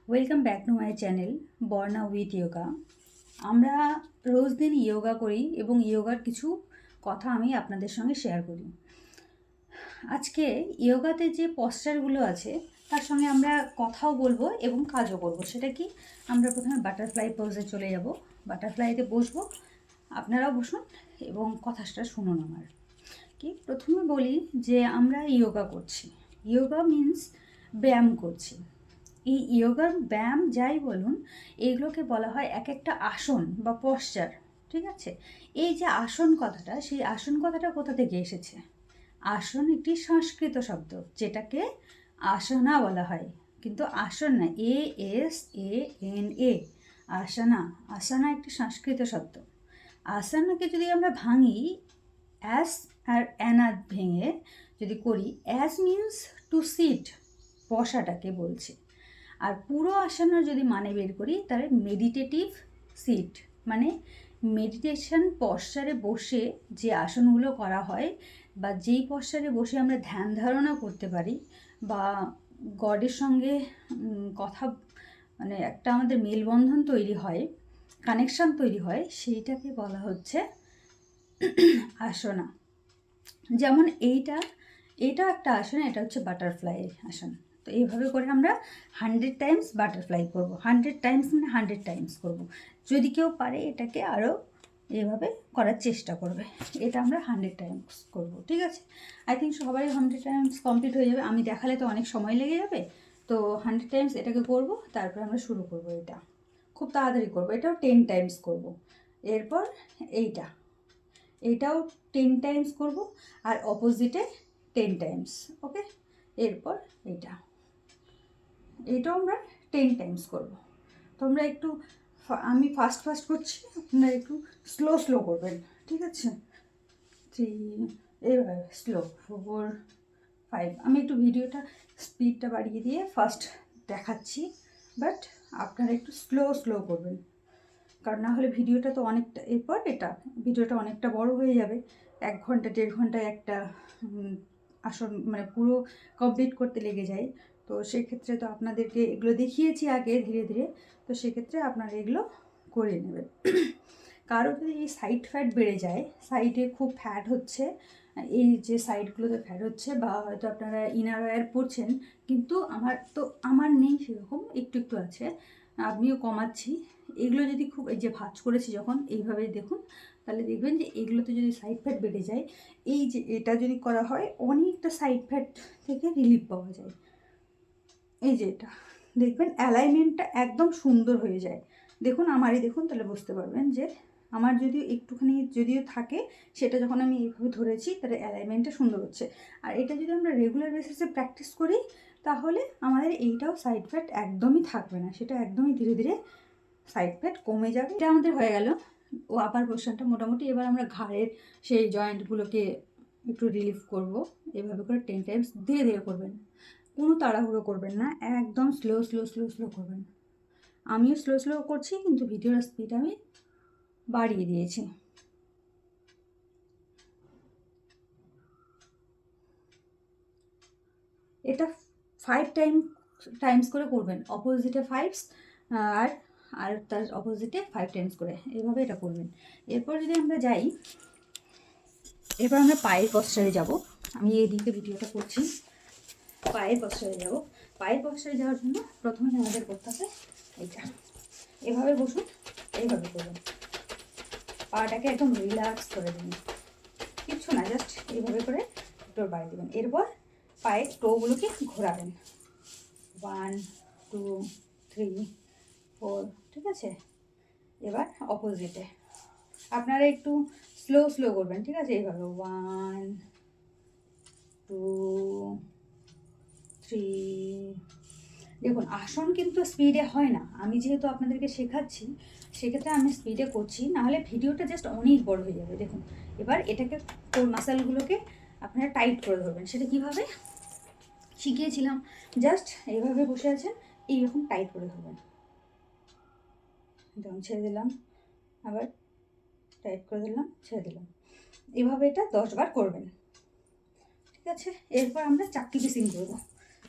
Welcome back to my channel Barna with yoga. আমরা রোজ দিন ইয়োগা করি এবং ইয়োগার কিছু কথা আমি আপনাদের সঙ্গে শেয়ার করি। আজকে ইয়োগাতে যে পশ্চারগুলো আছে তার সঙ্গে আমরা কথাও বলবো এবং কাজও করব। সেটা কি, আমরা প্রথমে বাটারফ্লাই পোজে চলে যাব, বাটারফ্লাইতে বসবো, আপনারাও বসুন এবং কথাটা শুনুন আমার। কি প্রথমে বলি যে আমরা ইয়োগা করছি। ইয়োগা মিন্স ব্যায়াম করছি। এই ইয়োগার ব্যায়াম যাই বলুন, এইগুলোকে বলা হয় এক একটা আসন বা পশ্চার। ঠিক আছে, এই যে আসন কথাটা, সেই আসন কথাটা কোথা থেকে এসেছে? আসন একটি সংস্কৃত শব্দ, যেটাকে আসনা বলা হয়, কিন্তু আসন না, ASANA, আসনা। আসনা একটি সংস্কৃত শব্দ। আসানাকে যদি আমরা ভাঙি, অ্যাস আর অ্যানা ভেঙে যদি করি, অ্যাস মিন্স টু সিট, বসাটাকে বলছে। আর পুরো আসানার যদি মানে বের করি, তাহলে মেডিটেটিভ সিট, মানে মেডিটেশন পশ্চারে বসে যে আসনগুলো করা হয় বা যেই পশ্চারে বসে আমরা ধ্যান ধারণা করতে পারি বা গডের সঙ্গে কথা, মানে একটা আমাদের মেলবন্ধন তৈরি হয়, কানেকশান তৈরি হয়, সেইটাকে বলা হচ্ছে আসনা। যেমন এটা একটা আসন, এটা হচ্ছে বাটারফ্লাই আসন। তো এইভাবে করে আমরা 100 টাইমস বাটারফ্লাই করব। 100 টাইমস মানে 100 টাইমস করব। যদি কেউ পারে এটাকে আরও এভাবে করার চেষ্টা করবে। এটা আমরা 100 টাইমস করব, ঠিক আছে? আই থিঙ্ক সবারই 100 টাইমস কমপ্লিট হয়ে যাবে। আমি দেখালে তো অনেক সময় লেগে যাবে, তো 100 টাইমস এটাকে করব, তারপর আমরা শুরু করব। এটা খুব তাড়াতাড়ি করব, এটাও 10 টাইমস করব। এরপর এইটাও 10 টাইমস করব, আর অপোজিটে 10 টাইমস। ওকে, এরপর এইটাও আমরা 10 টাইমস করব। তোমরা একটু, আমি ফাস্ট করছি, আপনারা একটু স্লো করবেন, ঠিক আছে? 3, এবার স্লো, 4, 5। আমি একটু ভিডিওটা স্পিডটা বাড়িয়ে দিয়ে ফার্স্ট দেখাচ্ছি, বাট আপনারা একটু স্লো করবেন, কারণ না হলে ভিডিওটা তো অনেকটা, এরপর ভিডিওটা অনেকটা বড় হয়ে যাবে। 1 ঘন্টা 1.5 ঘন্টায় একটা আসন মানে পুরো কমপ্লিট করতে লেগে যায়। তো সেক্ষেত্রে তো আপনাদেরকে এগুলো দেখিয়েছি আগে ধীরে ধীরে, তো সেক্ষেত্রে আপনারা এগুলো করে নেবেন। কারো যদি এই সাইড ফ্যাট বেড়ে যায়, সাইডে খুব ফ্যাট হচ্ছে, এই যে সাইডগুলোতে ফ্যাট হচ্ছে, বা হয়তো আপনারা ইনার ওয়্যার পরছেন, কিন্তু আমার নেই সেরকম, একটু আছে, আমিও কমাচ্ছি। এগুলো যদি খুব, এই যে ভাঁজ করেছি যখন এইভাবে দেখুন, তাহলে দেখবেন যে এগুলোতে যদি সাইড ফ্যাট বেড়ে যায়, এই যে এটা যদি করা হয়, অনেকটা সাইড ফ্যাট থেকে রিলিফ পাওয়া যায়। এই যে এটা দেখবেন অ্যালাইনমেন্টটা একদম সুন্দর হয়ে যায়। দেখুন আমারই দেখুন, তাহলে বুঝতে পারবেন যে আমার যদিও একটুখানি যদিও থাকে, সেটা যখন আমি এইভাবে ধরেছি, তাহলে অ্যালাইনমেন্টটা সুন্দর হচ্ছে। আর এটা যদি আমরা রেগুলার বেসিসে প্র্যাকটিস করি, তাহলে আমাদের এইটাও সাইড ফ্যাট একদমই থাকবে না, সেটা একদমই ধীরে ধীরে সাইড ফ্যাট কমে যাবে। এটা আমাদের হয়ে গেল ও আপার পোর্শনটা মোটামুটি। এবার আমরা ঘাড়ের সেই জয়েন্টগুলোকে একটু রিলিফ করব। এভাবে করে 10 টাইমস ধীরে ধীরে করবেন, কোনো তাড়াহুড়ো করবেন না, একদম স্লো করবেন। আমিও স্লো করছি, কিন্তু ভিডিওর স্পিড আমি বাড়িয়ে দিয়েছি। এটা 5 টাইমস করে করবেন, অপোজিটে 5, আর আর তার অপোজিটে 5 টাইমস করে, এইভাবে এটা করবেন। এরপর যদি আমরা যাই, এরপর আমরা পায়ের পশ্চারে যাব। আমি এইদিকে ভিডিওটা করছি, পায়ের পশ্চারে যাব। পায়ের পশ্চারে যাওয়ার জন্য প্রথমে আমাদের করতে হবে এইটা, এভাবে বসুন, এইভাবে করবেন, পাটাকে একদম রিল্যাক্স করে দিন, কিচ্ছু না, জাস্ট এইভাবে করে একটু বাড়িয়ে দেবেন। এরপর পায়ের টোগুলোকে ঘোরাবেন, 1, 2, 3, 4, ঠিক আছে? এবার অপোজিটে আপনারা একটু স্লো করবেন, ঠিক আছে? এইভাবে 1, 2, 3। দেখুন আসন কিন্তু স্পিডে হয় না, আমি যেহেতু আপনাদেরকে শেখাচ্ছি, সেক্ষেত্রে আমি স্পিডে করছি, নাহলে ভিডিওটা জাস্ট অনেক বড় হয়ে যাবে। দেখুন এবার এটাকে, কোর মাসেলগুলোকে আপনারা টাইট করে ধরবেন। সেটা কীভাবে শিখিয়েছিলাম, জাস্ট এইভাবে বসে আছেন, এইরকম টাইট করে ধরবেন, যেমন ছেড়ে দিলাম, আবার টাইট করে দিলাম, ছেড়ে দিলাম, এভাবে এটা 10 বার করবেন, ঠিক আছে? এরপর আমরা চাকতি পিসিং করবো।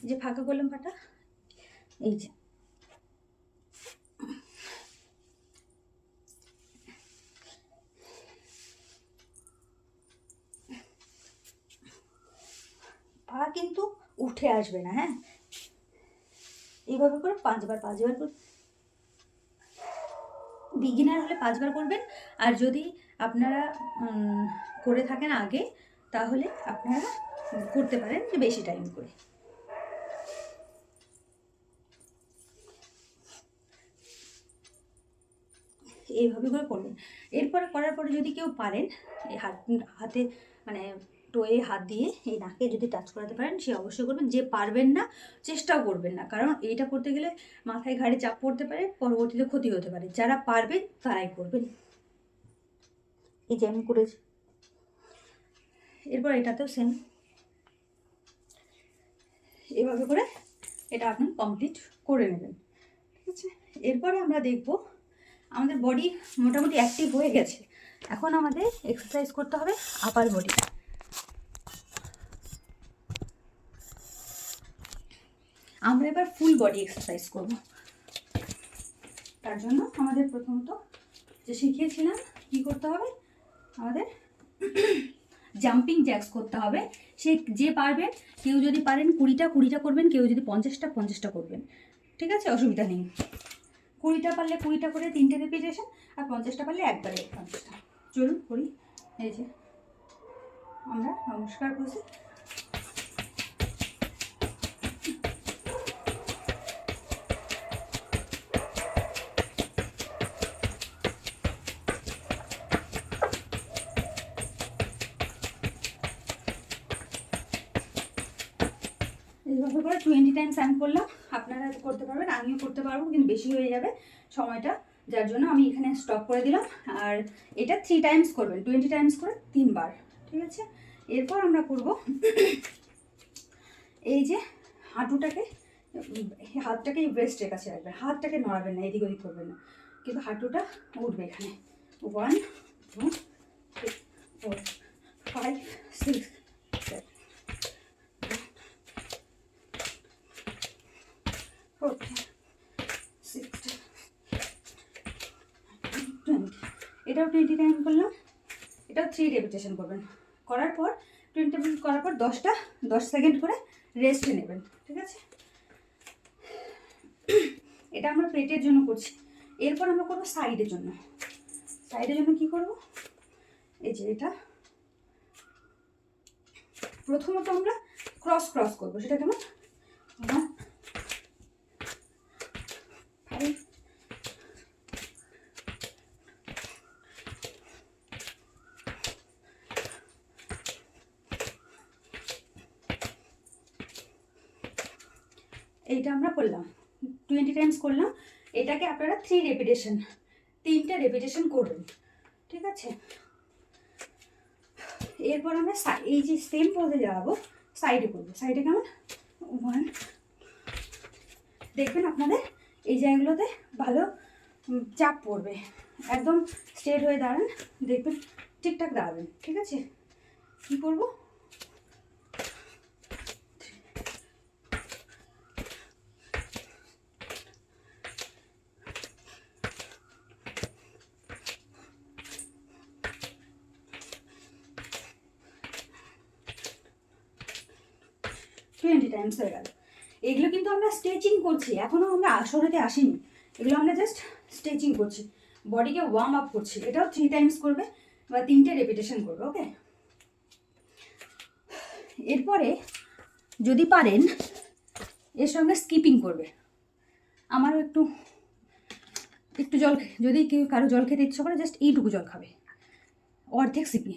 যে ফাঁকা করলাম পাটা, এই যে উঠে আসবে না। হ্যাঁ, এইভাবে করে 5 বার করে, বিগিনার হলে 5 বার করবেন। আর যদি আপনারা করে থাকেন আগে, তাহলে আপনারা করতে পারেন যে বেশি টাইম করে। এইভাবে করে করবেন। এরপরে করার পরে যদি কেউ পারেন, এই হাতে মানে টোয়ে হাত দিয়ে এই নাকে যদি টাচ করাতে পারেন, সে অবশ্যই করবেন। যে পারবেন না, চেষ্টাও করবেন না, কারণ এইটা করতে গেলে মাথায় ঘাড়ে চাপ পড়তে পারে, পরবর্তীতে ক্ষতি হতে পারে। যারা পারবেন তারাই করবেন। এই যে আমি করেছি। এরপর এটাতেও সেম এভাবে করে এটা আপনি কমপ্লিট করে নেবেন। ঠিক আছে, এরপরে আমরা দেখব আমাদের বডি মোটামুটি অ্যাক্টিভ হয়ে গেছে। এখন আমাদের এক্সারসাইজ করতে হবে আপার বডি। আমরা এবার ফুল বডি এক্সারসাইজ করব। তার জন্য আমাদের প্রথমত যে শিখিয়েছিলাম কি করতে হবে, আমাদের জাম্পিং জ্যাক্স করতে হবে। সে যে পারবেন, কেউ যদি পারেন 20টা করবেন, কেউ যদি 50টা করবেন। ঠিক আছে, অসুবিধা নেই। 20টা পারলে 20টা করে 3টে রিপিটেশন, আর 50টা পারলে একবারে 50টা। চলুন করি। এই যে আমরা নমস্কার করছি। এইভাবে করে 20 টাইমস আমি করলাম। আপনারা করতে পারবেন, আমিও করতে পারবো, কিন্তু বেশি হয়ে যাবে সময়টা, যার জন্য আমি এখানে স্টপ করে দিলাম। আর এটা 3 টাইমস করবেন, 20 টাইমস করে 3 বার। ঠিক আছে, এরপর আমরা করব এই যে হাঁটুটাকে, হাতটাকে ব্রেস্টের কাছে রাখবেন, হাতটাকে নড়াবেন না, এদিক ওদিক করবেন না, কিন্তু হাঁটুটা উঠবে এখানে। 1 2 3 4 5 6 7 এটাও 20 টাইম করলাম। এটাও 3 রেপিটেশন করবেন। করার পর 20 মিনিট করার পর 10 সেকেন্ড করে রেস্ট নেবেন। ঠিক আছে, এটা আমরা পেটের জন্য করছি। এরপর আমরা করবো সাইডের জন্য। সাইডের জন্য কি করব, এই যে এটা প্রথমত আমরা ক্রস করবো। সেটা কেমন, 1 5 এইটা আমরা করলাম, 20 টাইমস করলাম। এটাকে আপনারা 3টে রেপিটেশন করবেন। ঠিক আছে, এরপর আমরা এই যে সেম পথে যাবো, সাইডে করবো। সাইডে কেমন, 1, দেখবেন আপনাদের এই জায়গাগুলোতে ভালো চাপ পড়বে। একদম স্ট্রেট হয়ে দাঁড়ান, দেখবেন ঠিকঠাক দাঁড়াবেন। ঠিক আছে, কী করবো, টাইমস হয়ে গেল। এগুলো কিন্তু আমরা স্ট্রেচিং করছি, এখনও আমরা আসরেতে আসিনি। এগুলো আমরা জাস্ট স্ট্রেচিং করছি, বডিকে ওয়ার্ম আপ করছি। এটাও 3 টাইমস করবে বা 3টে রেপিটেশন করবে। ওকে, এরপরে যদি পারেন এর সঙ্গে স্কিপিং করবে। আমারও একটু জল, যদি কেউ কারো জল খেতে ইচ্ছা করে, জাস্ট এইটুকু জল খাবে, অর্ধেক সিপি,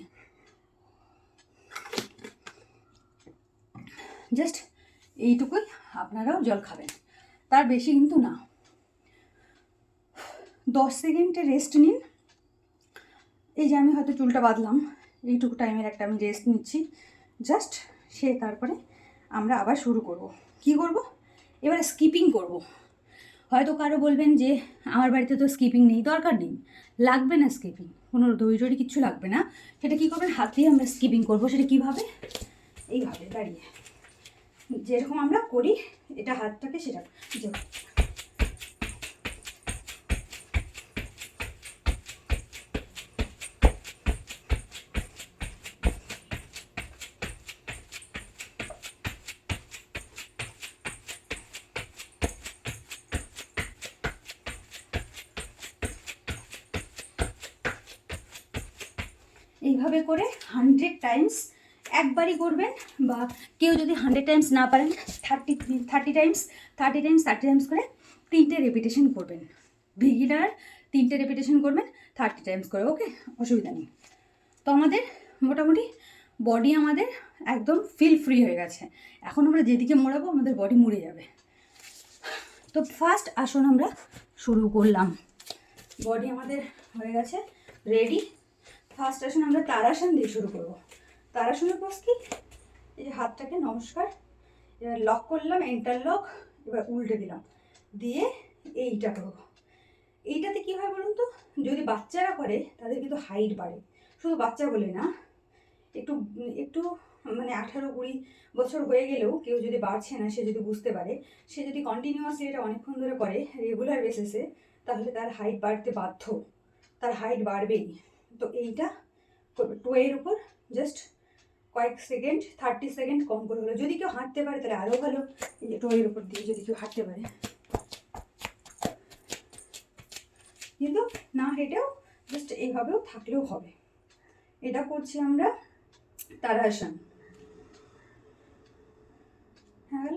জাস্ট এইটুকুই আপনারাও জল খাবেন, তার বেশি কিন্তু না। 10 সেকেন্ডে রেস্ট নিন। এই যে আমি হয়তো চুলটা বাঁধলাম, এইটুকু টাইমের একটা আমি রেস্ট নিচ্ছি জাস্ট। তারপরে আমরা আবার শুরু করব। কি করব, এবারে স্কিপিং করব। হয়তো কারো বলবেন যে আমার বাড়িতে তো স্কিপিং নেই, দরকার নেই, লাগবে না স্কিপিং, কোনো দড়ি কিচ্ছু লাগবে না। সেটা কী করবেন, হাত দিয়ে আমরা স্কিপিং করবো। সেটা কীভাবে, এইভাবে দাঁড়িয়ে যেরকম আমরা করি, এটা হাতটাকে সেটা এইভাবে করে 100 টাইমস একবারই করবেন, বা কেউ যদি 100 টাইমস না পারেন 30 টাইমস করে 3টে রেপিটেশন করবেন। বিগিনার 3টে রেপিটেশন করবেন 30 টাইমস করে, ওকে, অসুবিধা নেই। তো আমাদের মোটামুটি বডি আমাদের একদম ফিল ফ্রি হয়ে গেছে। এখন আমরা যেদিকে মোড়াবো আমাদের বডি মুড়ে যাবে। তো ফার্স্ট আসন আমরা শুরু করলাম। বডি আমাদের হয়ে গেছে রেডি। ফার্স্ট আসন আমরা তারাসন দিয়ে শুরু করব। তারাসনের পোজ কি, এই যে হাতটাকে নমস্কার, এবার লক করলাম, ইন্টারলক, এবার উল্টে দিলাম, দিয়ে এইটা করব। এইটাতে কী হয় বলুন তো, যদি বাচ্চারা করে তাদের কিন্তু হাইট বাড়ে। শুধু বাচ্চা বলে না, একটু একটু মানে 18-20 বছর হয়ে গেলেও কেউ যদি বাড়ছে না, সে যদি বুঝতে পারে, সে যদি কন্টিনিউয়াসলি এটা অনেকক্ষণ ধরে করে রেগুলার বেসিসে, তাহলে তার হাইট বাড়তে বাধ্য, তার হাইট বাড়বেই। তো এইটা করবে টোয়ের উপর জাস্ট কয়েক সেকেন্ড, 30 সেকেন্ড কম করে হলো। যদি কেউ হাঁটতে পারে তাহলে আরও ভালো। এই যে টোয়ের উপর দিয়ে যদি কেউ হাঁটতে পারে, কিন্তু না হেঁটেও জাস্ট এইভাবেও থাকলেও হবে। এটা করছি আমরা তারাসন। হ্যাঁ,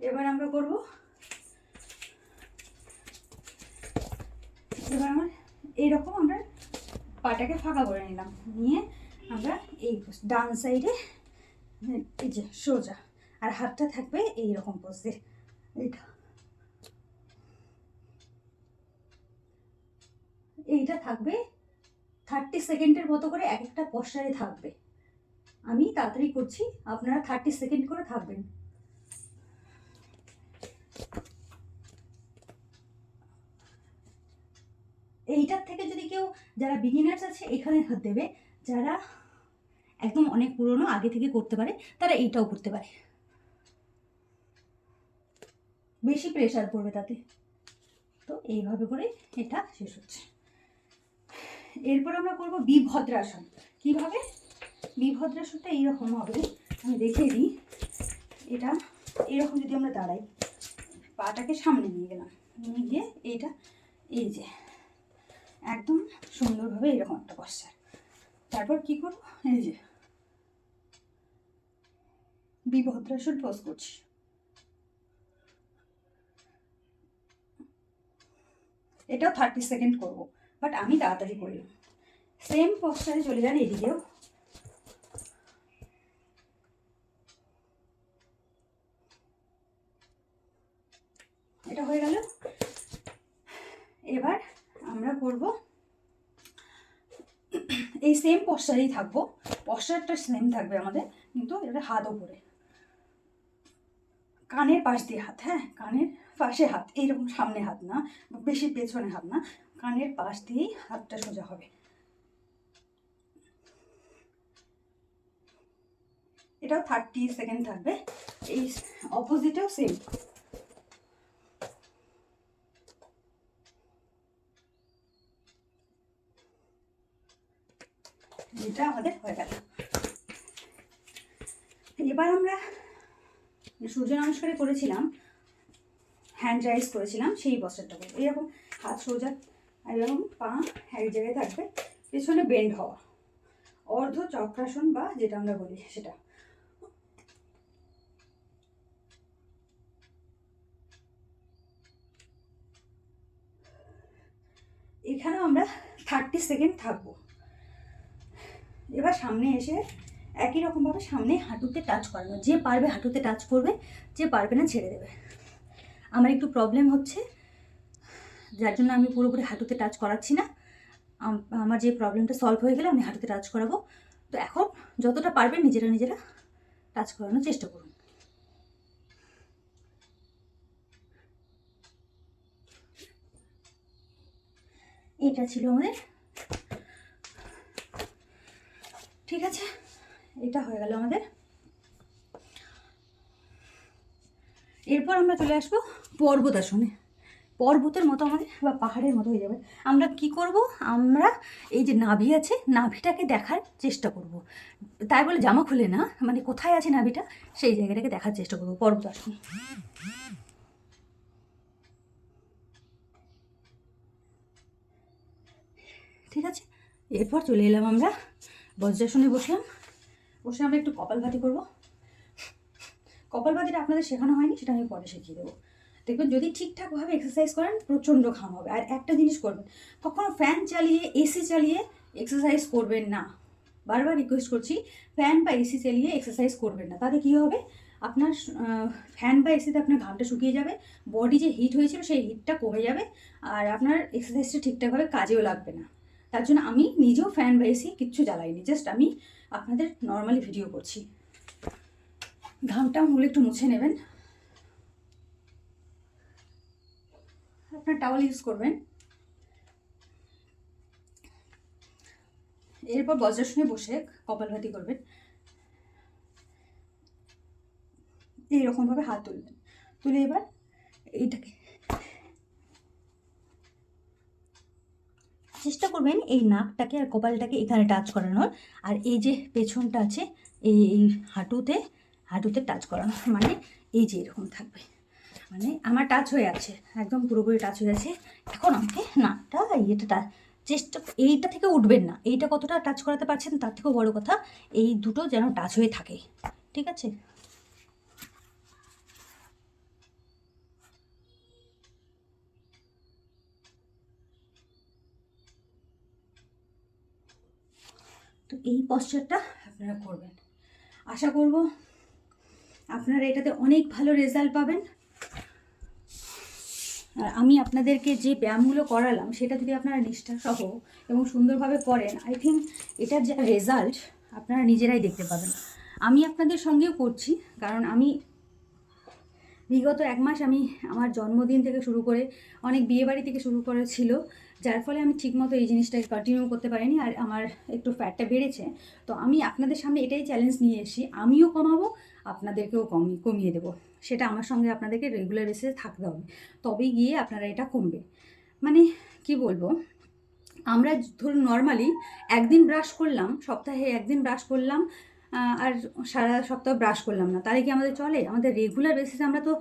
এবার আমরা করব, এবার আমার এইরকম আমরা পাটাকে ফাঁকা করে নিলাম, নিয়ে আমরা এই ডান সাইডে এই যে সোজা, আর হাতটা থাকবে এইরকম পোজে। এইটা থাকবে 30 সেকেন্ডের মতো করে, এক একটা পশ্চারে থাকবে। আমি তাড়াতাড়ি করছি, আপনারা 30 সেকেন্ড করে থাকবেন। এইটার থেকে যদি কেউ, যারা বিগিনার্স আছে এখানে হাত দেবে, যারা একদম অনেক পুরনো আগে থেকে করতে পারে তারা এইটাও করতে পারে, বেশি প্রেশার পড়বে তাতে। তো এইভাবে করে এটা শেষ হচ্ছে। এরপর আমরা করব বিভদ্রাসন। কিভাবে? বিভদ্রাসনটা এইরকম হবে, আমি দেখিয়ে দিই। এটা এরকম যদি আমরা দাঁড়াই, পাটাকে সামনে নিয়ে গেলাম, নিয়ে গিয়ে এইটা এই যে একদম সুন্দরভাবে এরকম একটা পশ্চার। তারপর কি করব, এই যে বিভদ্রাসন পোজ করছি। এটাও 30 সেকেন্ড করব, বাট আমি তাড়াতাড়ি করলাম। সেম পশ্চারে চলে যান এদিকেও। এটা হয়ে গেল। এবার আমরা করব এই সেম পশ্চারেই থাকবো, পশ্চারটা সেম থাকবে আমাদের, কিন্তু এটা হাত ওপরে, কানের পাশ দিয়ে হাত, হ্যাঁ কানের পাশে হাত, এইরকম সামনে হাত না, বেশি পেছনে হাত না, কানের পাশ দিয়েই হাতটা সোজা হবে। এটাও 30 সেকেন্ড থাকবে। এই অপোজিটেও সেম। এটা আমাদের হয়ে গেল। এবার আমরা সূর্য নমস্কারে করেছিলাম, হ্যান্ড রাইজ করেছিলাম, সেই পশ্চারটা করবো। এরকম হাত সোজা, এরকম পা এক জায়গায় থাকবে, পেছনে বেন্ড হওয়া, অর্ধ চক্রাসন বা যেটা আমরা বলি সেটা। এখানেও আমরা 30 সেকেন্ড থাকবো। এবার সামনে এসে একই রকমভাবে সামনে হাঁটুতে টাচ করানো, যে পারবে হাঁটুতে টাচ করবে, যে পারবে না ছেড়ে দেবে। আমার একটু প্রবলেম হচ্ছে, যার জন্য আমি পুরোপুরি হাঁটুতে টাচ করাচ্ছি না। আমার যে প্রবলেমটা সলভ হয়ে গেলে আমি হাঁটুতে টাচ করাবো। তো এখন যতটা পারবেন নিজেরা নিজেরা টাচ করানোর চেষ্টা করুন। এটা ছিল আমাদের, ঠিক আছে, এটা হয়ে গেল আমাদের। এরপর আমরা চলে আসবো পর্বতাসনে। পর্বতের মতো আমাদের বা পাহাড়ের মতো হয়ে যাবে। আমরা কি করব, আমরা এই যে নাভি আছে, নাভিটাকে দেখার চেষ্টা করব। তাই বলে জামা খুলে না, মানে কোথায় আছে নাভিটা সেই জায়গাটাকে দেখার চেষ্টা করব পর্বতাসন। ঠিক আছে, এরপর চলে এলাম আমরা বজ্রাসনে বসে আমরা একটু কপালভাতি করব। কপালভাতিটা আপনাদের শেখানো হয়নি, সেটা আমি পরে শিখিয়ে দেবো। দেখবেন যদি ঠিকঠাকভাবে এক্সারসাইজ করেন প্রচণ্ড ঘাম হবে। আর একটা জিনিস করবেন, কখনো ফ্যান চালিয়ে এসি চালিয়ে এক্সারসাইজ করবেন না। বারবার রিকোয়েস্ট করছি, ফ্যান বা এসি চালিয়ে এক্সারসাইজ করবেন না। তাতে কী হবে, আপনার ফ্যান বা এসিতে আপনার ঘামটা শুকিয়ে যাবে, বডি যে হিট হয়েছিল সেই হিটটা কমে যাবে, আর আপনার এক্সারসাইজটা ঠিকঠাকভাবে কাজেও লাগবে না। তার জন্য আমি নিজেও ফ্যান বা এসি কিচ্ছু জ্বালাইনি, জাস্ট আমি আপনাদের নর্মালি ভিডিও করছি। ঘামটা মুলে একটু মুছে নেবেন, আপনার টাওয়াল ইউজ করবেন। এরপর বজ্রাসনে বসে কপালভাতি করবেন। এইরকমভাবে হাত তুলবেন, তুলে এবার এইটাকে চেষ্টা করবেন এই নাকটাকে আর কপালটাকে এখানে টাচ করানোর, আর এই যে পেছনটা আছে এই হাঁটুতে টাচ করানো, মানে এই যে এরকম থাকবে, মানে আমার টাচ হয়ে আছে, একদম পুরোপুরি টাচ হয়ে আছে। এখন আমাকে নাকটা চেষ্টা, এইটা থেকে উঠবেন না, এইটা কতটা টাচ করাতে পারছেন তার থেকেও বড় কথা এই দুটো যেন টাচ হয়ে থাকে, ঠিক আছে? তো এই পশ্চারটা আপনারা করবেন, আশা করব আপনারা এটাতে অনেক ভালো রেজাল্ট পাবেন। আর আমি আপনাদেরকে যে ব্যায়ামগুলো করালাম সেটা যদি আপনারা নিষ্ঠাসহ এবং সুন্দরভাবে করেন, আই থিঙ্ক এটার যা রেজাল্ট আপনারা নিজেরাই দেখতে পাবেন। আমি আপনাদের সঙ্গেও করছি, কারণ আমি বিগত 1 মাস আমি আমার জন্মদিন থেকে শুরু করে অনেক বিয়েবাড়ি থেকে শুরু করে ছিল, যার ফলে আমি ঠিকমতো এই জিনিসটাকে কন্টিনিউ করতে পারিনি, আর আমার একটু ফ্যাটটা বেড়েছে। তো আমি আপনাদের সামনে এটাই চ্যালেঞ্জ নিয়ে এসেছি, আমিও কমাবো, আপনাদেরকেও কমিয়ে দেবো। সেটা আমার সঙ্গে আপনাদেরকে রেগুলার বেসিসে থাকতে হবে, তবেই গিয়ে আপনারা এটা কমবে। মানে কি বলবো, আমরা ধরুন নর্মালি একদিন ব্রাশ করলাম, সপ্তাহে একদিন ব্রাশ করলাম, আর সারা সপ্তাহ ব্রাশ করলাম না, তাহলে কি আমাদের চলে? আমাদের রেগুলার বেসিসে আমরা তো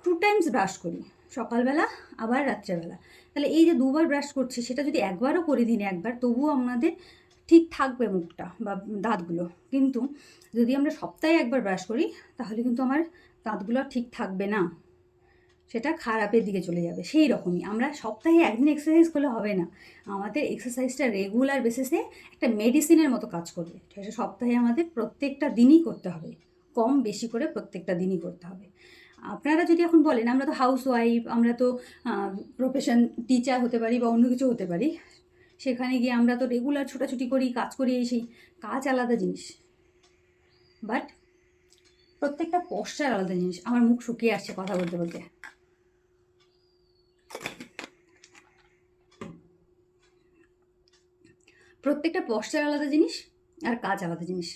2 টাইমস ব্রাশ করি, সকালবেলা আবার রাত্রেবেলা। তাহলে এই যে 2বার ব্রাশ করছি, সেটা যদি একবারও করি দিনে একবার, তবুও আমাদের ঠিক থাকবে মুখটা বা দাঁতগুলো। কিন্তু যদি আমরা সপ্তাহে একবার ব্রাশ করি, তাহলে কিন্তু আমার দাঁতগুলো ঠিক থাকবে না, সেটা খারাপের দিকে চলে যাবে। সেই রকমই আমরা সপ্তাহে একদিন এক্সারসাইজ করলে হবে না, আমাদের এক্সারসাইজটা রেগুলার বেসিসে একটা মেডিসিনের মতো কাজ করবে। সেটা সপ্তাহে আমাদের প্রত্যেকটা দিনই করতে হবে, কম বেশি করে প্রত্যেকটা দিনই করতে হবে। আপনারা যদি এখন বলেন আমরা তো হাউস ওয়াইফ, আমরা তো প্রফেশন টিচার হতে পারি বা অন্য কিছু হতে পারি, সেখানে গিয়ে আমরা তো রেগুলার ছোটাছুটি করি, কাজ করি, সেই কাজ আলাদা জিনিস, বাট প্রত্যেকটা পশ্চার আলাদা জিনিস। আমার মুখ শুকিয়ে আসছে কথা বলতে বলতে। প্রত্যেকটা পশ্চার আলাদা জিনিস আর কাজ আলাদা জিনিস।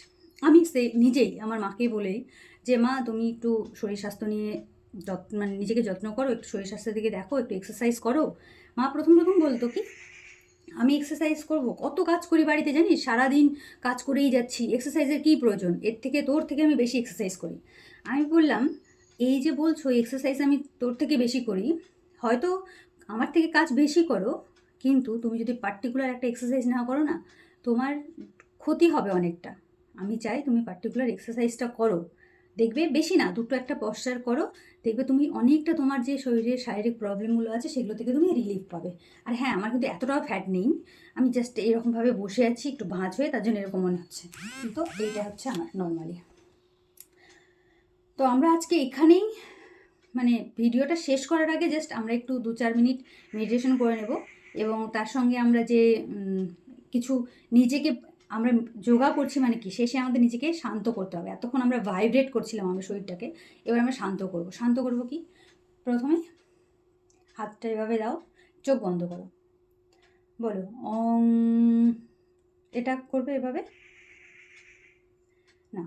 আমি নিজেই আমার মাকে বলেই যে মা তুমি একটু শরীর স্বাস্থ্য নিয়ে মানে নিজেকে যত্ন করো, একটু শরীর স্বাস্থ্যের দিকে দেখো, একটু এক্সারসাইজ করো। মা প্রথম বলতো কি, আমি এক্সারসাইজ করব? কত কাজ করি বাড়িতে জানিস, সারাদিন কাজ করেই যাচ্ছি, এক্সারসাইজের কী প্রয়োজন, তোর থেকে আমি বেশি এক্সারসাইজ করি। আমি বললাম এই যে বলছো এক্সারসাইজ আমি তোর থেকে বেশি করি, হয়তো আমার থেকে কাজ বেশি করো, কিন্তু তুমি যদি পার্টিকুলার একটা এক্সারসাইজ না করো না, তোমার ক্ষতি হবে অনেকটা। আমি চাই তুমি পার্টিকুলার এক্সারসাইজটা করো, দেখবে বেশি না, দুটো একটা পশ্চার করো, দেখবে তুমি অনেকটা তোমার যে শরীরের শারীরিক প্রবলেমগুলো আছে সেগুলো থেকে তুমি রিলিফ পাবে। আর হ্যাঁ, আমার কিন্তু এতটাও ফ্যাট নেই, আমি জাস্ট এরকমভাবে বসে আছি একটু ভাঁজ হয়ে, তার জন্য এরকম মনে হচ্ছে। তো এইটা হচ্ছে আমার নর্মালি। তো আমরা আজকে এখানেই, মানে ভিডিওটা শেষ করার আগে জাস্ট আমরা একটু 2-4 মিনিট মেডিটেশন করে নেব, এবং তার সঙ্গে আমরা যে কিছু নিজেকে আমরা যোগা করছি, মানে কি শেষে আমাদের নিজেকে শান্ত করতে হবে। এতক্ষণ আমরা ভাইব্রেট করছিলাম আমার শরীরটাকে, এবার আমরা শান্ত করব। শান্ত করব কি, প্রথমে হাতটা এভাবে দাও, চোখ বন্ধ করো, বলো অং, এটা করবে এভাবে না,